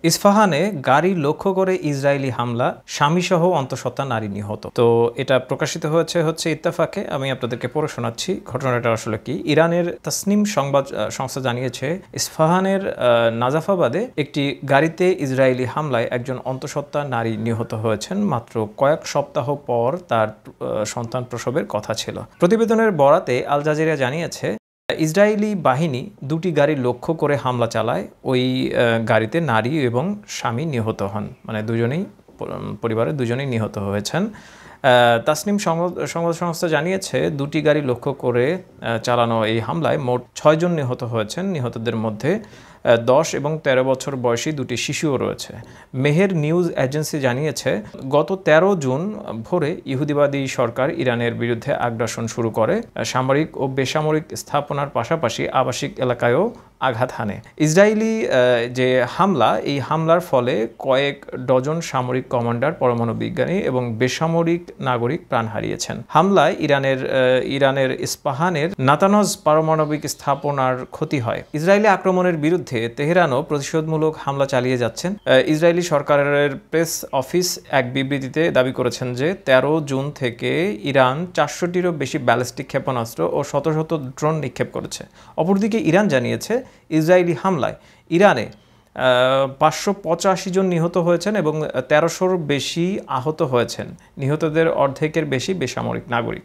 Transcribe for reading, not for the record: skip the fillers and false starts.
ইস্পাহানে গাড়ি লক্ষ্য করে ইসরায়েলি হামলা, স্বামীসহ অন্তঃসত্ত্বা নারী নিহত। তো এটা প্রকাশিত হচ্ছে ইত্তেফাকে। আমি আপনাদেরকে পড়ে শোনাচ্ছি ঘটনাটা আসলে কি। ইরানের তাসনিম সংবাদ সংস্থা জানিয়েছে, ইস্পাহানের নাজাফাবাদে একটি গাড়িতে ইসরায়েলি হামলায় একজন অন্তঃসত্ত্বা নারী নিহত হয়েছেন। মাত্র কয়েক সপ্তাহ পর তার সন্তান প্রসবের কথা ছিল। প্রতিবেদনের বরাতে আল জাজিরা জানিয়েছে, ইসরায়েলি বাহিনী দুটি গাড়ি লক্ষ্য করে হামলা চালায়। ওই গাড়িতে নারী এবং স্বামী নিহত হন, মানে পরিবারের দুজনেই নিহত হয়েছেন। তাসনিম সংবাদ সংস্থা জানিয়েছে, দুটি গাড়ি লক্ষ্য করে চালানো এই হামলায় মোট 6 জন নিহত হয়েছেন। নিহতদের মধ্যে 10 এবং 13 বছর বয়সী দুটি শিশুও রয়েছে। মেহের নিউজ এজেন্সি জানিয়েছে, গত 13 জুন ভোরে ইহুদিবাদী সরকার ইরানের বিরুদ্ধে আগ্রাসন শুরু করে। সামরিক ও বেসামরিক স্থাপনার পাশাপাশি আবাসিক এলাকায়ও আঘাত হানে। ইসরায়েলি যে হামলা, এই হামলার ফলে কয়েক ডজন সামরিক কমান্ডার, পরমাণু বিজ্ঞানী এবং বেসামরিক নাগরিক প্রাণ হারিয়েছেন। হামলায় ইরানের ইস্পাহানের নাতানজ পারমাণবিক স্থাপনার ক্ষতি হয়। ইসরায়েলি আক্রমণের বিরুদ্ধে তেহরানও প্রতিশোধমূলক হামলা চালিয়ে যাচ্ছেন। ইসরায়েলি সরকারের প্রেস অফিস এক বিবৃতিতে দাবি করেছেন যে 13 জুন থেকে ইরান 400টিরও বেশি ব্যালিস্টিক ক্ষেপণাস্ত্র ও শত শত ড্রোন নিক্ষেপ করেছে। অপরদিকে ইরান জানিয়েছে, ইসরায়েলি হামলায় ইরানে 585 জন নিহত হয়েছেন এবং 1300-র বেশি আহত হয়েছেন। নিহতদের অর্ধেকের বেশি বেসামরিক নাগরিক।